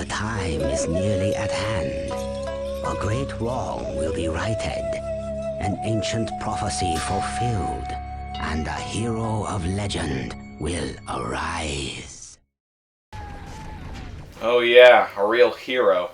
The time is nearly at hand. A great wrong will be righted, an ancient prophecy fulfilled, and a hero of legend will arise. Oh yeah, a real hero.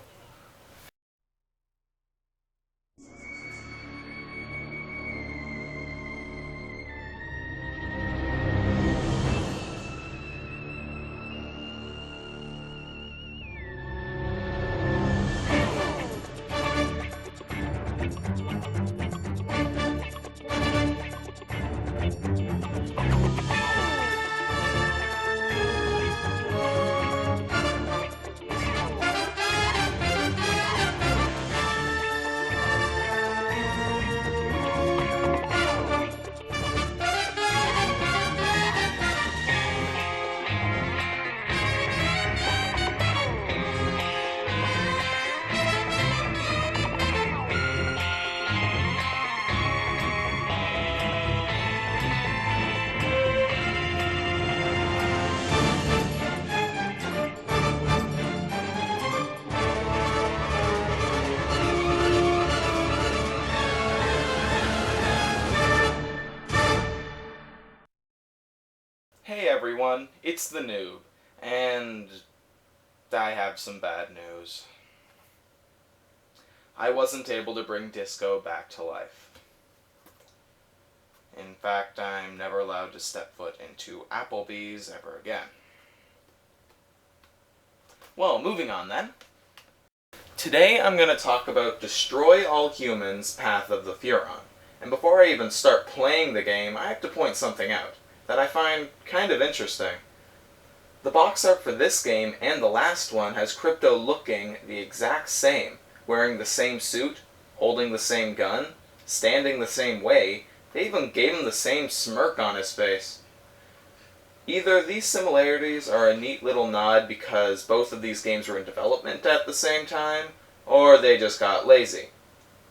Hey everyone, it's the Noob, and I have some bad news. I wasn't able to bring disco back to life. In fact, I'm never allowed to step foot into Applebee's ever again. Well, moving on then. Today I'm going to talk about Destroy All Humans: Path of the Furon. And before I even start playing the game, I have to point something out that I find kind of interesting. The box art for this game and the last one has Crypto looking the exact same, wearing the same suit, holding the same gun, standing the same way. They even gave him the same smirk on his face. Either these similarities are a neat little nod because both of these games were in development at the same time, or they just got lazy.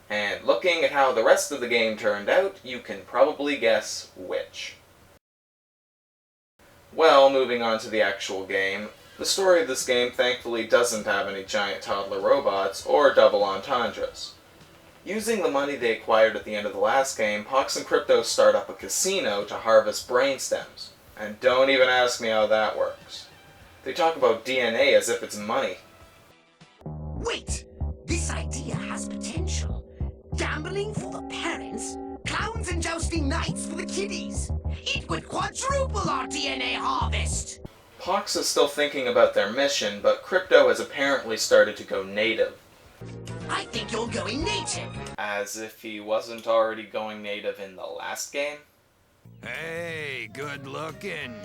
And looking at how the rest of the game turned out, you can probably guess which. Well, moving on to the actual game, the story of this game thankfully doesn't have any giant toddler robots or double entendres. Using the money they acquired at the end of the last game, Pox and Crypto start up a casino to harvest brain stems. And don't even ask me how that works. They talk about DNA as if it's money. Wait! This idea has potential. Gambling for the parents, clowns and jousting knights for the kiddies. It would quadruple our DNA harvest! Pox is still thinking about their mission, but Crypto has apparently started to go native. I think you're going native! As if he wasn't already going native in the last game? Hey, good looking.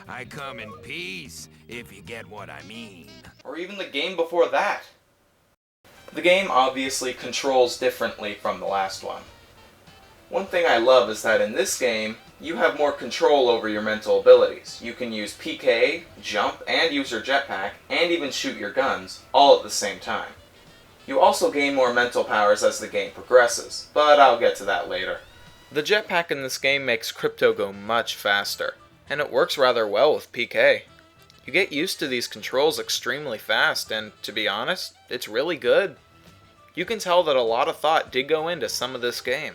I come in peace, if you get what I mean. Or even the game before that. The game obviously controls differently from the last one. One thing I love is that in this game, you have more control over your mental abilities. You can use PK, jump, and use your jetpack, and even shoot your guns, all at the same time. You also gain more mental powers as the game progresses, but I'll get to that later. The jetpack in this game makes Crypto go much faster, and it works rather well with PK. You get used to these controls extremely fast, and to be honest, it's really good. You can tell that a lot of thought did go into some of this game.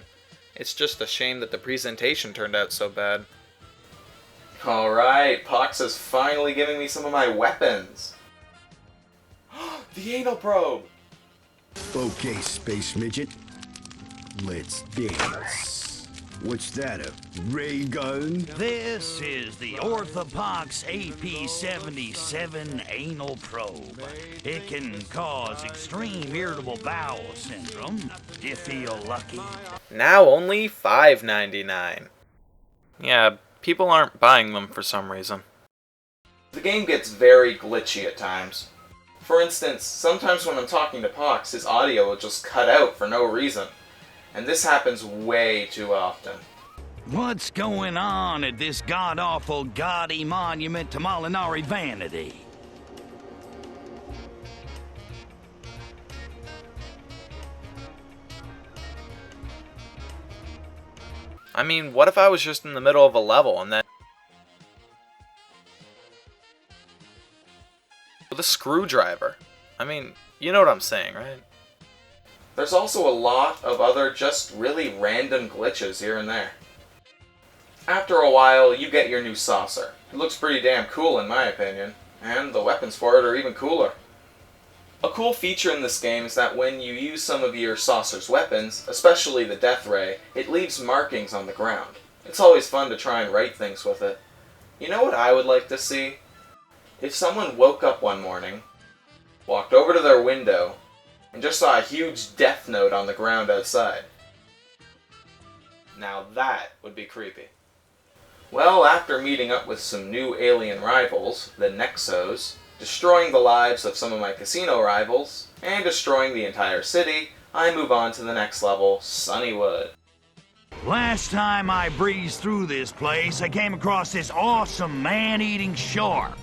It's just a shame that the presentation turned out so bad. Alright, Pox is finally giving me some of my weapons. The anal probe! Okay, space midget. Let's dance. What's that, a ray gun? This is the Orthopox AP-77 anal probe. It can cause extreme irritable bowel syndrome, if you feel lucky. Now only $5.99. Yeah, people aren't buying them for some reason. The game gets very glitchy at times. For instance, sometimes when I'm talking to Pox, his audio will just cut out for no reason. And this happens way too often. What's going on at this god-awful, gaudy monument to Molinari vanity? I mean, what if I was just in the middle of a level and then with a screwdriver? I mean, you know what I'm saying, right? There's also a lot of other just really random glitches here and there. After a while, you get your new saucer. It looks pretty damn cool in my opinion, and the weapons for it are even cooler. A cool feature in this game is that when you use some of your saucer's weapons, especially the death ray, it leaves markings on the ground. It's always fun to try and write things with it. You know what I would like to see? If someone woke up one morning, walked over to their window, and just saw a huge death note on the ground outside. Now that would be creepy. Well, after meeting up with some new alien rivals, the Nexos, destroying the lives of some of my casino rivals, and destroying the entire city, I move on to the next level, Sunnywood. Last time I breezed through this place, I came across this awesome man-eating shark.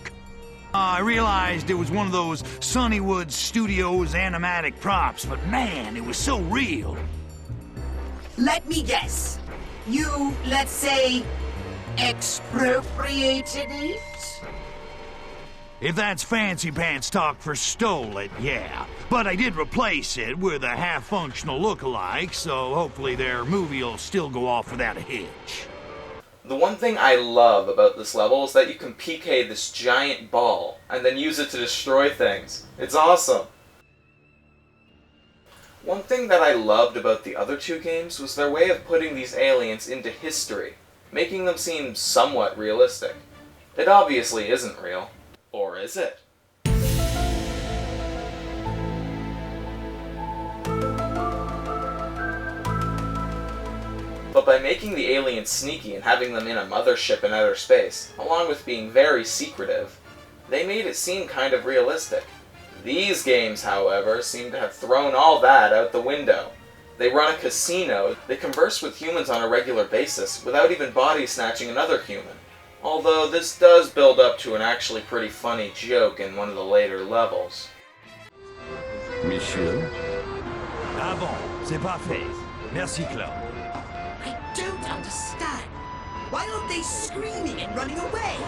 I realized it was one of those Sunnywood Studios animatic props, but man, it was so real. Let me guess. You, let's say, expropriated it? If that's fancy pants talk for stole it, yeah. But I did replace it with a half-functional look-alike, so hopefully their movie will still go off without a hitch. The one thing I love about this level is that you can PK this giant ball and then use it to destroy things. It's awesome! One thing that I loved about the other two games was their way of putting these aliens into history, making them seem somewhat realistic. It obviously isn't real. Or is it? But by making the aliens sneaky and having them in a mothership in outer space, along with being very secretive, they made it seem kind of realistic. These games, however, seem to have thrown all that out the window. They run a casino, they converse with humans on a regular basis, without even body snatching another human. Although this does build up to an actually pretty funny joke in one of the later levels. Monsieur? Ah bon, c'est parfait. Merci, Claude. I don't understand. Why aren't they screaming and running away?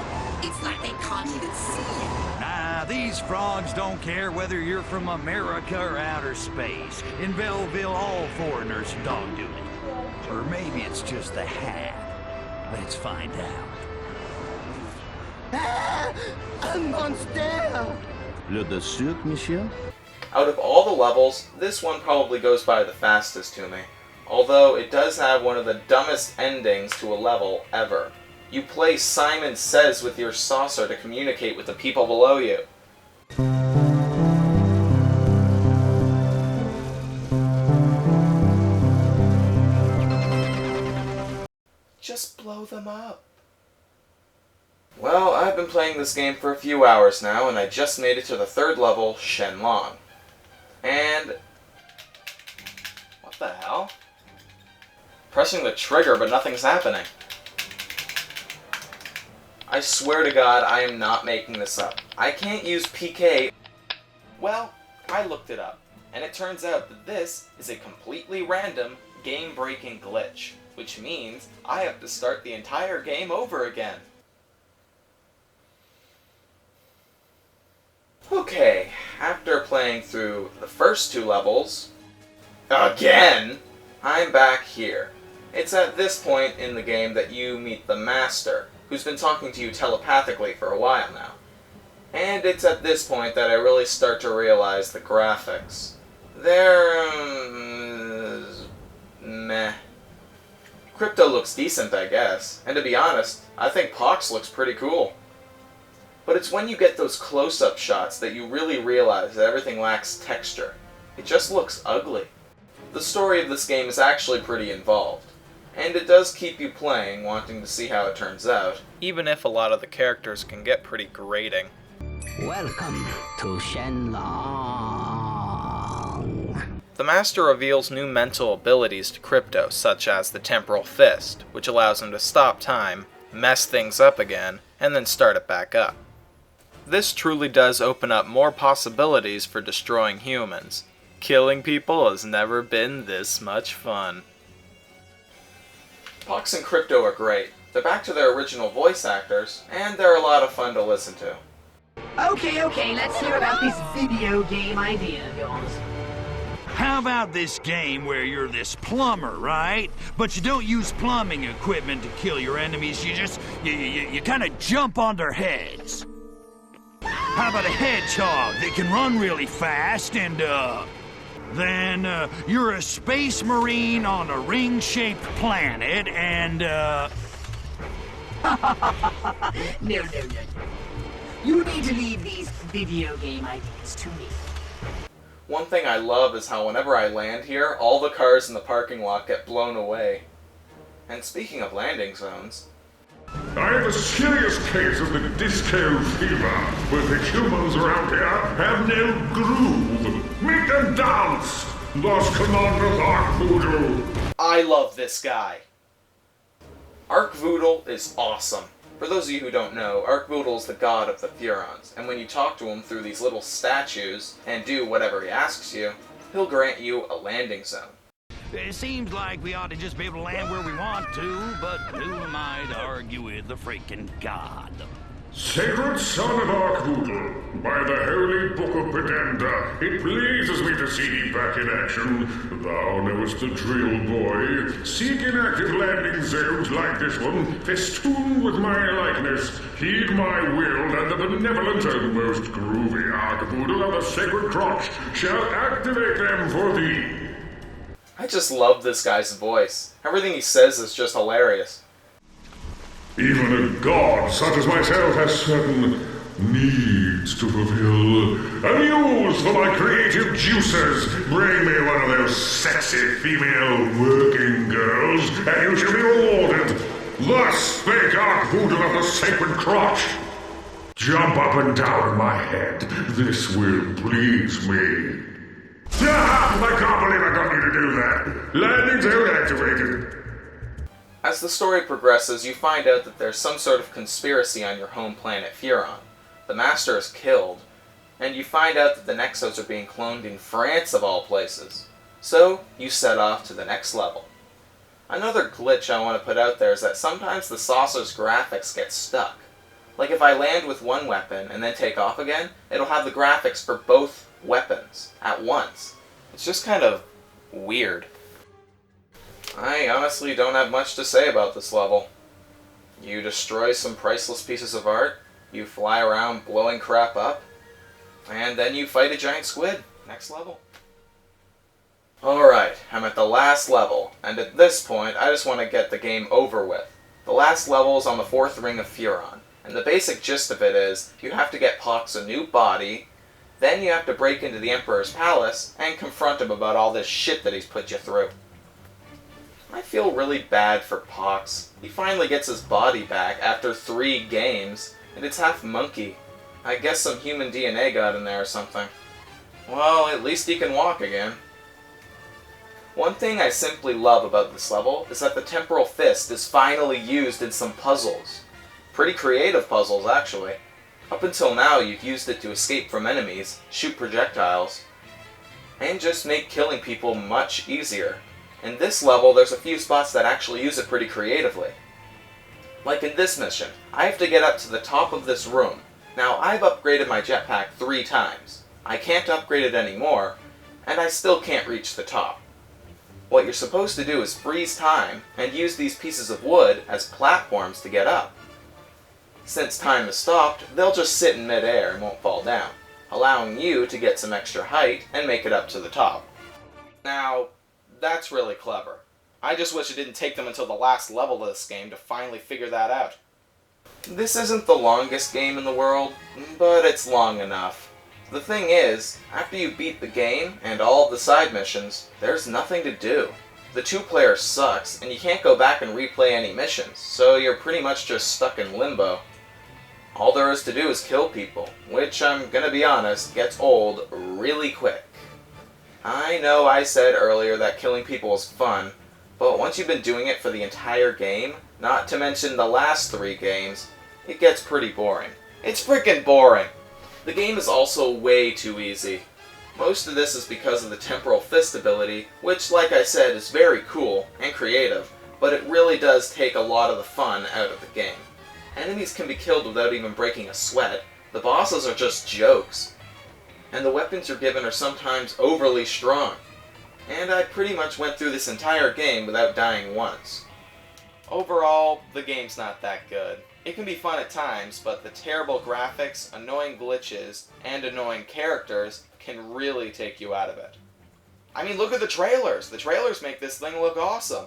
It's like they can't even see it. Nah, these frogs don't care whether you're from America or outer space. In Belleville, all foreigners are dog duty. Or maybe it's just the hat. Let's find out. Ah, a monster! Le de sucre, monsieur? Out of all the levels, this one probably goes by the fastest to me. Although it does have one of the dumbest endings to a level ever. You play Simon Says with your saucer to communicate with the people below you. Just blow them up. Well, I've been playing this game for a few hours now, and I just made it to the third level, Shenlong. And... what the hell? Pressing the trigger, but nothing's happening. I swear to God, I am not making this up. I can't use PK. Well, I looked it up, and it turns out that this is a completely random, game-breaking glitch, which means I have to start the entire game over again. Okay, after playing through the first two levels, again, I'm back here. It's at this point in the game that you meet the Master, who's been talking to you telepathically for a while now. And it's at this point that I really start to realize the graphics. They're... meh. Crypto looks decent, I guess, and to be honest, I think Pox looks pretty cool. But it's when you get those close-up shots that you really realize that everything lacks texture. It just looks ugly. The story of this game is actually pretty involved, and it does keep you playing, wanting to see how it turns out, even if a lot of the characters can get pretty grating. Welcome to Shenlong. The Master reveals new mental abilities to Crypto, such as the Temporal Fist, which allows him to stop time, mess things up again, and then start it back up. This truly does open up more possibilities for destroying humans. Killing people has never been this much fun. Pox and Crypto are great. They're back to their original voice actors, and they're a lot of fun to listen to. Okay, let's hear about this video game idea of yours. How about this game where you're this plumber, right? But you don't use plumbing equipment to kill your enemies, you kind of jump on their heads. How about a hedgehog that can run really fast and, then, you're a space marine on a ring-shaped planet and, No. You need to leave these video game ideas to me. One thing I love is how whenever I land here, all the cars in the parking lot get blown away. And speaking of landing zones... I have a serious case of the disco fever, where the humans around here have no groove. Make them dance! Lost Commander Ark Voodoo! I love this guy. Ark Voodoo is awesome. For those of you who don't know, Ark Voodoo is the god of the Furons, and when you talk to him through these little statues and do whatever he asks you, he'll grant you a landing zone. it seems like we ought to just be able to land where we want to, but who am I to argue with the freaking god? Sacred son of Ark Voodoo, by the holy book of Pedenda, it pleases me to see thee back in action. Thou knowest the drill, boy. Seek inactive landing zones like this one, festooned with my likeness. Heed my will, and the benevolent and most groovy Ark Voodoo of the Sacred Crotch shall activate them for thee. I just love this guy's voice. Everything he says is just hilarious. Even a god such as myself has certain needs to fulfill. Amuse for my creative juices. Bring me one of those sexy female working girls, and you shall be rewarded. Thus spake Ark Voodoo of the Sacred Crotch. Jump up and down my head. This will please me. I can't believe I got you to do that. Landing zone activated. As the story progresses, you find out that there's some sort of conspiracy on your home planet, Furon. The Master is killed, and you find out that the Nexos are being cloned in France of all places. So, you set off to the next level. Another glitch I want to put out there is that sometimes the saucer's graphics get stuck. Like if I land with one weapon and then take off again, it'll have the graphics for both weapons at once. It's just kind of weird. I honestly don't have much to say about this level. You destroy some priceless pieces of art, you fly around blowing crap up, and then you fight a giant squid. Next level. Alright, I'm at the last level, and at this point I just want to get the game over with. The last level is on the 4th ring of Furon, and the basic gist of it is you have to get Pox a new body, then you have to break into the Emperor's palace and confront him about all this shit that he's put you through. I feel really bad for Pox. He finally gets his body back after 3 games, and it's half monkey. I guess some human DNA got in there or something. Well, at least he can walk again. One thing I simply love about this level is that the Temporal Fist is finally used in some puzzles. Pretty creative puzzles, actually. Up until now, you've used it to escape from enemies, shoot projectiles, and just make killing people much easier. In this level, there's a few spots that actually use it pretty creatively. Like in this mission, I have to get up to the top of this room. Now, I've upgraded my jetpack 3 times. I can't upgrade it anymore, and I still can't reach the top. What you're supposed to do is freeze time and use these pieces of wood as platforms to get up. Since time is stopped, they'll just sit in midair and won't fall down, allowing you to get some extra height and make it up to the top. Now, that's really clever. I just wish it didn't take them until the last level of this game to finally figure that out. This isn't the longest game in the world, but it's long enough. The thing is, after you beat the game and all of the side missions, there's nothing to do. The 2-player sucks, and you can't go back and replay any missions, so you're pretty much just stuck in limbo. All there is to do is kill people, which, I'm gonna be honest, gets old really quick. I know I said earlier that killing people is fun, but once you've been doing it for the entire game, not to mention the last 3 games, it gets pretty boring. It's freaking boring! The game is also way too easy. Most of this is because of the Temporal Fist ability, which, like I said, is very cool and creative, but it really does take a lot of the fun out of the game. Enemies can be killed without even breaking a sweat, The bosses are just jokes. And the weapons you're given are sometimes overly strong. And I pretty much went through this entire game without dying once. Overall, the game's not that good. It can be fun at times, but the terrible graphics, annoying glitches, and annoying characters can really take you out of it. I mean, look at the trailers! The trailers make this thing look awesome.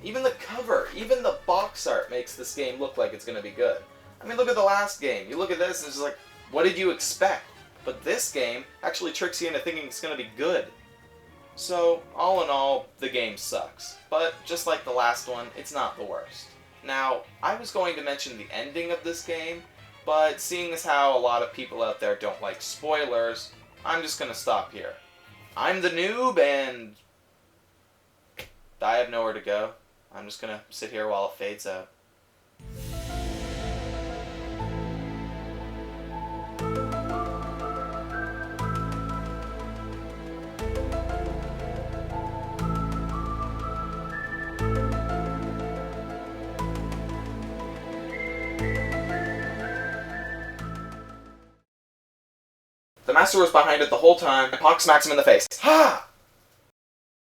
Even the cover, even the box art makes this game look like it's going to be good. I mean, look at the last game. You look at this and it's just like, what did you expect? But this game actually tricks you into thinking it's going to be good. So, all in all, the game sucks. But, just like the last one, it's not the worst. Now, I was going to mention the ending of this game, but seeing as how a lot of people out there don't like spoilers, I'm just going to stop here. I'm the noob, and I have nowhere to go. I'm just going to sit here while it fades out. The master was behind it the whole time, and Pox smacks him in the face. Ha!